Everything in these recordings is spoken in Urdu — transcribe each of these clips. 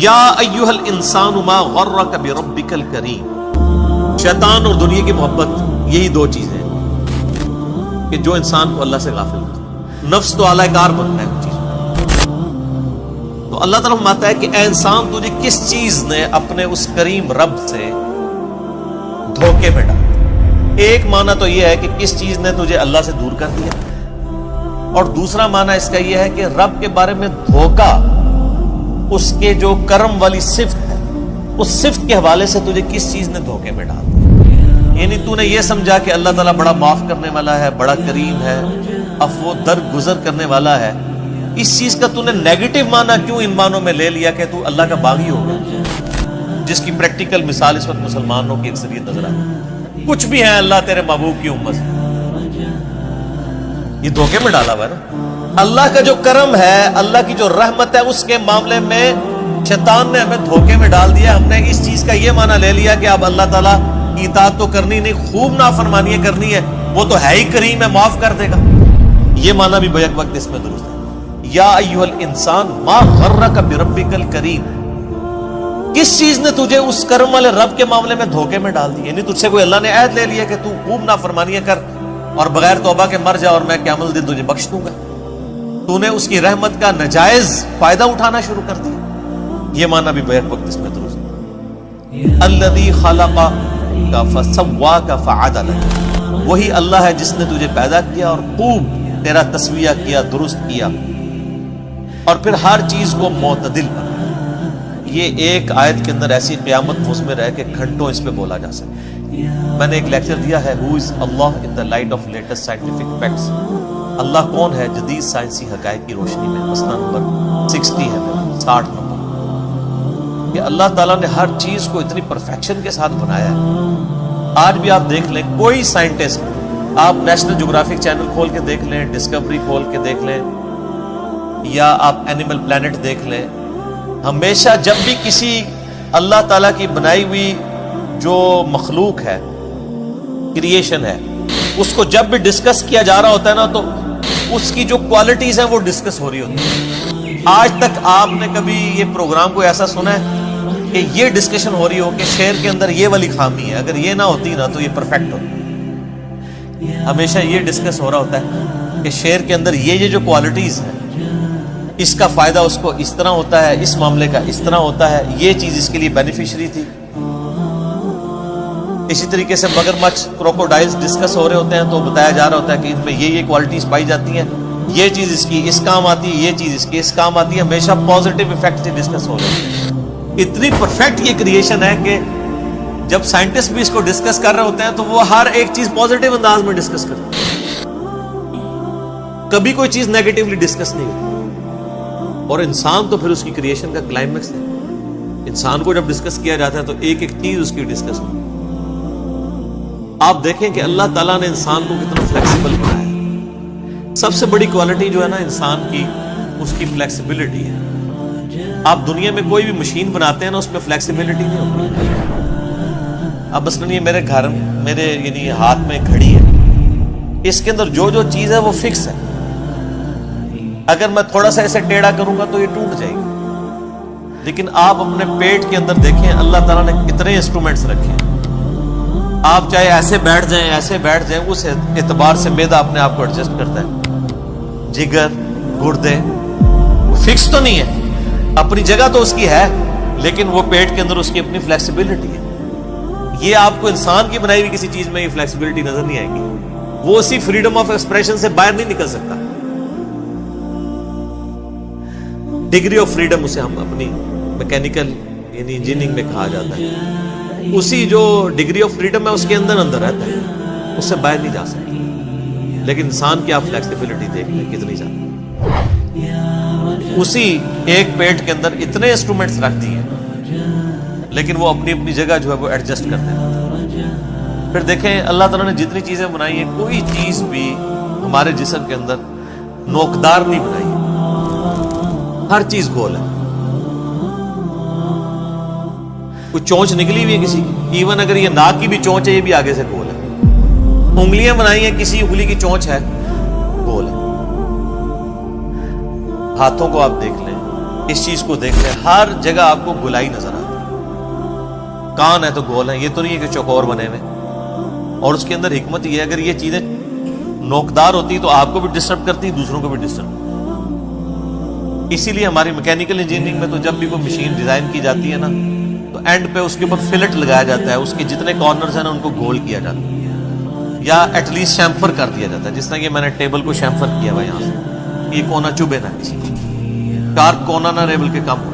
یا ایھا الانسان ما غرک بربک الکریم. شیطان اور دنیا کی محبت یہی دو چیزیں ہیں کہ جو انسان کو اللہ سے غافل ہوتا ہے. نفس تو اعلی کار بنتا ہے چیز. تو اللہ تعالیٰ فرماتا ہے کہ اے انسان تجھے کس چیز نے اپنے اس کریم رب سے دھوکے میں ڈالا. ایک معنی تو یہ ہے کہ کس چیز نے تجھے اللہ سے دور کر دیا, اور دوسرا معنی اس کا یہ ہے کہ رب کے بارے میں دھوکا اس کے جو کرم والی صفت ہے اس صفت کے حوالے سے تجھے کس چیز نے دھوکے میں ڈال دیا. یعنی تو نے یہ سمجھا کہ اللہ تعالیٰ بڑا معاف کرنے والا ہے, بڑا کریم ہے, عفو درگزر کرنے والا ہے. اس چیز کا تو نے نیگیٹو معنی کیوں ان معنوں میں لے لیا کہ تو اللہ کا باغی ہو گیا, جس کی پریکٹیکل مثال اس وقت مسلمانوں کی اکثریت نظر آتی ہے. کچھ بھی ہے اللہ تیرے محبوب کی امت سے, یہ دھوکے میں ڈالا ہوا ہے نا. اللہ کا جو کرم ہے, اللہ کی جو رحمت ہے, اس کے معاملے میں شیطان نے ہمیں دھوکے میں ڈال دیا. ہم نے اس چیز کا یہ معنی لے لیا کہ اب اللہ تعالیٰ کی اطاعت تو کرنی نہیں, خوب نافرمانی کرنی ہے, وہ تو ہے ہی کریم ہے, معاف کر دے گا. یہ معنی بھی بیک وقت اس میں درست ہے. یا ایھا الانسان ما غرک بربک الکریم. کس چیز نے تجھے اس کرم والے رب کے معاملے میں دھوکے میں ڈال دی؟ یعنی تجھ سے کوئی اللہ نے عہد لے لیا کہ تو خوب نافرمانیاں کر اور بغیر توبہ کے مر جا اور میں قیامت دن تجھے بخش دوں گا. تو نے اس کی رحمت کا ناجائز فائدہ اٹھانا شروع کر دیا. یہ معنی بھی بیک وقت اس میں درست ہے. الذی خلقک فسواک فعدلک. وہی اللہ ہے جس نے تجھے پیدا کیا اور خوب تیرا تسویہ کیا, درست کیا, اور پھر ہر چیز کو معتدل بنا. یہ ایک آیت کے اندر ایسی قیامت مضمر ہے کہ گھنٹوں اس پہ بولا جا سکے. میں نے ایک لیکچر دیا ہے, Who is Allah in the light of latest scientific facts. اللہ کون ہے جدید سائنسی حقائق کی روشنی میں. مسئلہ نمبر 60 ہے, 60 نمبر, کہ اللہ تعالیٰ نے ہر چیز کو اتنی پرفیکشن کے ساتھ بنایا ہے. آج بھی آپ دیکھ لیں, کوئی سائنٹسٹ, آپ نیشنل جغرافک چینل کھول کے دیکھ لیں, ڈسکوری کھول کے دیکھ لیں, یا آپ اینیمل پلانٹ دیکھ لیں, ہمیشہ جب بھی کسی اللہ تعالیٰ کی بنائی ہوئی جو مخلوق ہے, کریشن ہے, اس کو جب بھی ڈسکس کیا جا رہا ہوتا ہے نا, تو اس کی جو کوالٹیز ہیں وہ ڈسکس ہو رہی ہوتی ہیں. آج تک آپ نے کبھی یہ پروگرام کو ایسا سنا ہے کہ یہ ڈسکشن ہو رہی ہو کہ شیر کے اندر یہ والی خامی ہے, اگر یہ نہ ہوتی نا تو یہ پرفیکٹ ہوتی. ہمیشہ یہ ڈسکس ہو رہا ہوتا ہے کہ شیر کے اندر یہ جو کوالٹیز ہیں, اس کا فائدہ اس کو اس طرح ہوتا ہے, اس معاملے کا اس طرح ہوتا ہے, یہ چیز اس کے لیے بینیفیشری تھی. اسی طریقے سے مگرمچھ, کروکوڈائلز ڈسکس ہو رہے ہوتے ہیں تو بتایا جا رہا ہوتا ہے کہ ان میں یہ کوالٹیز پائی جاتی ہیں, یہ چیز اس کی اس کام آتی ہے, یہ چیز اس کی اس کام آتی ہے. ہمیشہ پازیٹیو ایفیکٹ سے ڈسکس ہو رہے ہیں. اتنی پرفیکٹ یہ کریشن ہے کہ جب سائنٹسٹ بھی اس کو ڈسکس کر رہے ہوتے ہیں تو وہ ہر ایک چیز پازیٹیو انداز میں ڈسکس کرتے ہیں, کبھی کوئی چیز نیگیٹولی ڈسکس نہیں ہوتی. اور انسان تو پھر اس کی کریشن کا کلائمیکس ہے. انسان کو جب ڈسکس کیا جاتا ہے تو ایک ایک چیز اس کی ڈسکس ہوتی ہے. آپ دیکھیں کہ اللہ تعالیٰ نے انسان کو کتنا فلیکسیبل بنایا ہے. سب سے بڑی کوالٹی جو ہے نا انسان کی, اس کی فلیکسیبلٹی ہے. آپ دنیا میں کوئی بھی مشین بناتے ہیں نا, اس میں فلیکسیبلٹی نہیں ہوتی. اب مثلاً یہ میرے گھر, میرے یعنی ہاتھ میں گھڑی ہے, اس کے اندر جو جو چیز ہے وہ فکس ہے. اگر میں تھوڑا سا ایسے ٹیڑھا کروں گا تو یہ ٹوٹ جائے گی. لیکن آپ اپنے پیٹ کے اندر دیکھیں اللہ تعالیٰ نے کتنے انسٹرومنٹس رکھے ہیں. آپ چاہے ایسے بیٹھ جائیں, ایسے بیٹھ جائیں, اس اعتبار سے معدہ اپنے آپ کو ایڈجسٹ کرتا ہے. جگر, گردے فکس تو نہیں ہے, اپنی جگہ تو اس کی ہے, لیکن وہ پیٹ کے اندر اس کی اپنی فلیکسیبلٹی ہے. یہ آپ کو انسان کی بنائی ہوئی کسی چیز میں یہ فلیکسیبلٹی نظر نہیں آئے گی. وہ اسی فریڈم آف ایکسپریشن سے باہر نہیں نکل سکتا. ڈگری آف فریڈم اسے ہم اپنی میکینیکل یعنی انجینئرنگ میں کہا جاتا ہے. اسی جو ڈگری آف فریڈم ہے اس کے اندر رہتا ہے, اس سے باہر نہیں جا سکتا. لیکن انسان کی آپ فلیکسیبلٹی دیکھ لیں کتنی زیادہ. اسی ایک پیٹ کے اندر اتنے انسٹرومنٹس رکھ دیے ہیں, لیکن وہ اپنی اپنی جگہ جو ہے وہ ایڈجسٹ کرتے ہیں. پھر دیکھیں اللہ تعالیٰ نے جتنی چیزیں بنائی ہیں, کوئی چیز بھی ہمارے جسم کے اندر نوکدار نہیں بنائی ہے. ہر چیز گول ہے. کوئی چونچ نکلی ہوئی ہے کسی کی, ایون اگر یہ ناک کی بھی چونچ ہے یہ بھی آگے سے گول ہے. انگلیاں بنائی ہیں, کسی انگلی کی چونچ ہے, گول ہے. ہاتھوں کو آپ دیکھ لیں, اس چیز کو دیکھ لیں، ہر جگہ آپ کو گلائی نظر آتی ہے۔ کان ہے تو گول ہے، یہ تو نہیں ہے کہ چوکور بنے ہوئے، اور اس کے اندر حکمت یہ ہے اگر یہ چیزیں نوکدار ہوتی تو آپ کو بھی ڈسٹرب کرتی، دوسروں کو بھی ڈسٹرب۔ اسی لیے ہماری میکینیکل انجینئرنگ میں تو جب بھی کوئی مشین ڈیزائن کی جاتی ہے نا تو اینڈ پہ اس کے اوپر فلٹ لگایا جاتا ہے، اس کے جتنے کارنرز ہیں نا ان کو گول کیا جاتا ہے، یا ایٹ لیسٹ شیمفر کر دیا جاتا ہے، جس طرح کہ میں نے ٹیبل کو شیمفر کیا ہوا یہاں سے، یہ کونا چبھے نہ کسی کو، شارپ کونا نہ رہے بلکہ کم ہو۔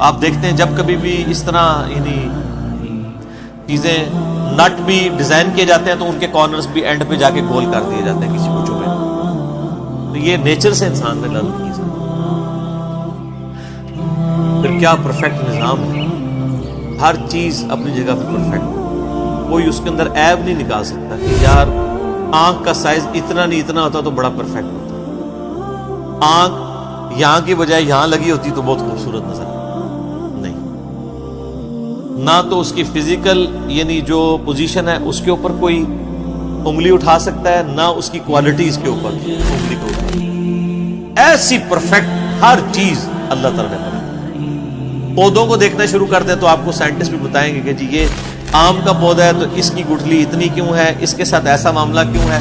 آپ دیکھتے ہیں جب کبھی بھی اس طرح یعنی چیزیں نٹ بھی ڈیزائن کیے جاتے ہیں تو ان کے کارنرز بھی اینڈ پہ جا کے گول کر دیے جاتے ہیں کسی کو چبھے نہ۔ تو یہ نیچر سے انسان نے لرن کی۔ پھر کیا پرفیکٹ نظام ہے، ہر چیز اپنی جگہ پہ پرفیکٹ ہے، کوئی اس کے اندر عیب نہیں نکال سکتا کہ یار آنکھ کا سائز اتنا نہیں اتنا ہوتا تو بڑا پرفیکٹ ہوتا، آنکھ یہاں کی بجائے یہاں لگی ہوتی تو بہت خوبصورت نظر نہیں، نہ تو اس کی فزیکل یعنی جو پوزیشن ہے اس کے اوپر کوئی انگلی اٹھا سکتا ہے، نہ اس کی کوالٹیز کے اوپر انگلی کو اٹھا۔ ایسی پرفیکٹ ہر چیز اللہ تعالیٰ نے بنائی۔ پودوں کو دیکھنا شروع کر دیں تو آپ کو سائنٹسٹ بھی بتائیں گے کہ جی یہ آم کا پودا ہے تو اس کی گٹھلی اتنی کیوں ہے، اس کے ساتھ ایسا معاملہ کیوں ہے،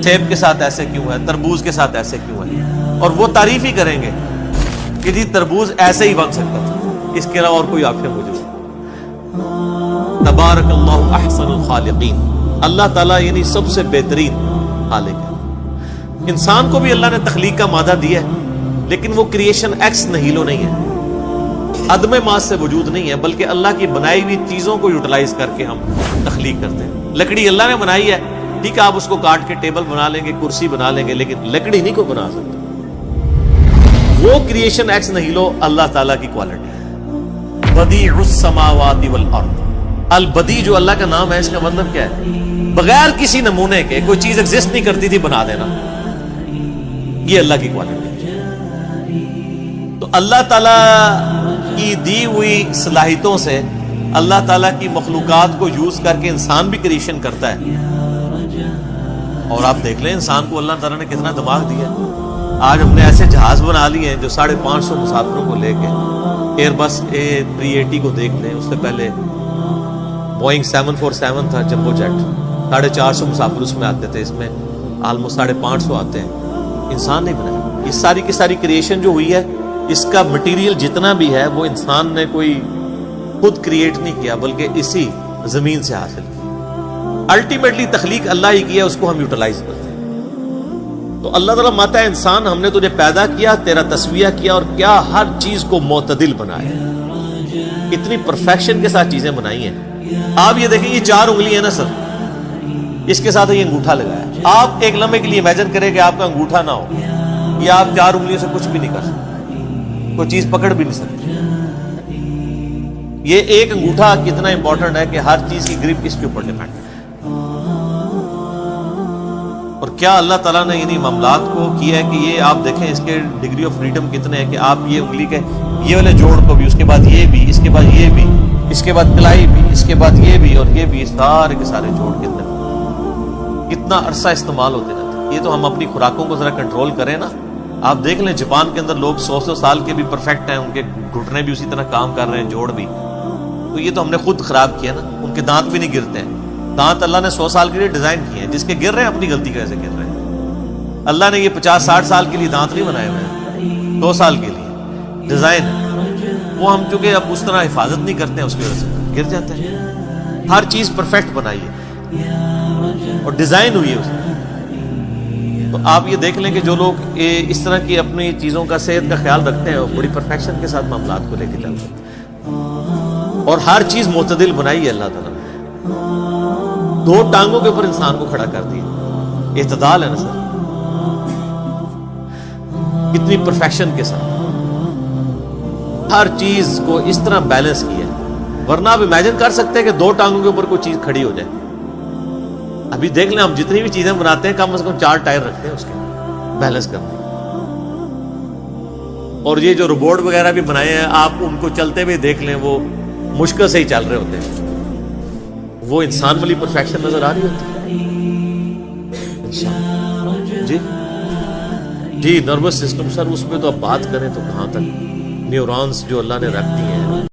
سیب کے ساتھ ایسے کیوں ہے، تربوز کے ساتھ ایسے کیوں ہے، اور وہ تعریف ہی کریں گے کہ جی تربوز ایسے ہی بن سکتا تھا، اس کے علاوہ اور کوئی آپشن موجود نہیں۔ تبارک اللہ احسن الخالقین، اللہ تعالیٰ یعنی سب سے بہترین خالق ہے۔ انسان کو بھی اللہ نے تخلیق کا مادہ دیا ہے، لیکن وہ کریشن ایکس نہیلو نہیں ہے، عدم ماس سے وجود نہیں ہے، بلکہ اللہ کی بنائی ہوئی چیزوں کو یوٹیلائز کر کے ہم تخلیق کرتے ہیں۔ لکڑی اللہ نے بنائی ہے، ٹھیک ہے آپ اس کو کاٹ کے ٹیبل بنا لیں گے، کرسی بنا لیں گے، لیکن لکڑی نہیں کو بنا سکتے۔ وہ کریشن ایکس نہیلو اللہ تعالیٰ کی کوالٹی ہے۔ بدیع السماوات والارض، البدیع جو اللہ کا نام ہے اس کا مطلب کیا ہے؟ بغیر کسی نمونے کے کوئی چیز ایگزسٹ نہیں کرتی تھی بنا دینا، یہ اللہ کی کوالٹی ہے۔ تو اللہ تعالیٰ کی دی ہوئی صلاحیتوں سے اللہ تعالیٰ کی مخلوقات کو یوز کر کے انسان بھی کریشن کرتا ہے۔ اور آپ دیکھ لیں انسان کو اللہ تعالیٰ نے کتنا دماغ دیا ہے۔ آج ہم نے ایسے جہاز بنا لیے ہیں جو 550 مسافروں کو لے کے، ایئر بس A380 کو دیکھ لیں، اس سے پہلے بوئنگ 747 تھا جمبو جیٹ، 450 مسافر اس میں آتے تھے، اس میں آلموسٹ 550 آتے ہیں، انسان نہیں بنایا۔ یہ ساری کی ساری کریشن جو ہوئی ہے اس کا مٹیریل جتنا بھی ہے وہ انسان نے کوئی خود کریٹ نہیں کیا بلکہ اسی زمین سے حاصل کیا۔ الٹیمیٹلی تخلیق اللہ ہی کیا، اس کو ہم یوٹیلائز کرتے ہیں۔ تو اللہ تعالیٰ ماتا ہے انسان ہم نے تجھے پیدا کیا، تیرا تسویہ کیا، اور کیا ہر چیز کو معتدل بنایا، اتنی پرفیکشن کے ساتھ چیزیں بنائی ہیں۔ آپ یہ دیکھیں یہ 4 انگلی ہے نا سر، اس کے ساتھ یہ انگوٹھا لگایا، آپ ایک لمحے کے لیے امیجن کریں کہ آپ کا انگوٹھا نہ ہو، یا آپ 4 انگلیوں سے کچھ بھی نہیں کر سکتے، کوئی چیز پکڑ بھی نہیں سکتی۔ یہ ایک انگوٹھا کتنا امپورٹنٹ ہے کہ ہر چیز کی گرپ اس کے اوپر ڈیپینڈ ہے۔ اور کیا اللہ تعالیٰ نے انہی معاملات کو کیا ہے کہ یہ آپ دیکھیں اس کے ڈگری آف فریڈم کتنے ہیں کہ آپ یہ انگلی کے یہ والے جوڑ کو بھی، اس کے بعد یہ بھی، اس کے بعد یہ بھی، اس کے بعد کلائی بھی، اس کے بعد یہ بھی، اور یہ بھی، سارے کے سارے جوڑ کتنا عرصہ استعمال ہوتے رہتے ہیں۔ یہ تو ہم اپنی خوراکوں کو ذرا کنٹرول کریں نا۔ آپ دیکھ لیں جاپان کے اندر لوگ 100 سال کے بھی پرفیکٹ ہیں، ان کے گھٹنے بھی اسی طرح کام کر رہے ہیں، جوڑ بھی۔ تو یہ تو ہم نے خود خراب کیا نا، ان کے دانت بھی نہیں گرتے ہیں، دانت اللہ نے 100 سال کے لیے ڈیزائن کیے ہیں، جس کے گر رہے ہیں اپنی غلطی کیسے گر رہے ہیں۔ اللہ نے یہ 50-60 سال کے لیے دانت نہیں بنائے ہوئے ہیں، 2 سال کے لیے ڈیزائن ہے، وہ ہم چونکہ اب اس طرح حفاظت نہیں کرتے ہیں اس کی وجہ سے گر جاتے ہیں۔ ہر چیز پرفیکٹ بنائی ہے اور ڈیزائن ہوئی ہے اس میں۔ تو آپ یہ دیکھ لیں کہ جو لوگ اس طرح کی اپنی چیزوں کا صحت کا خیال رکھتے ہیں وہ بڑی پرفیکشن کے ساتھ معاملات کو لے کے چلتے ہیں، اور ہر چیز معتدل بنائی ہے اللہ تعالیٰ نے۔ 2 ٹانگوں کے اوپر انسان کو کھڑا کر دیا، اعتدال ہے نا سر، کتنی پرفیکشن کے ساتھ ہر چیز کو اس طرح بیلنس کیا ہے۔ ورنہ آپ امیجن کر سکتے ہیں کہ 2 ٹانگوں کے اوپر کوئی چیز کھڑی ہو جائے۔ ابھی دیکھ لیں ہم جتنی بھی چیزیں بناتے ہیں کم از کم 4 ٹائر رکھتے ہیں اس کے بیلنس کرنے، اور یہ جو روبوٹ وغیرہ بھی بنائے ہیں آپ ان کو چلتے ہوئے دیکھ لیں وہ مشکل سے ہی چل رہے ہوتے ہیں، وہ انسان والی پرفیکشن نظر آ رہی ہوتی ہے۔ جی جی نروس سسٹم سر، اس پہ تو اب بات کریں تو کہاں تک، نیورونز جو اللہ نے رکھ دی ہیں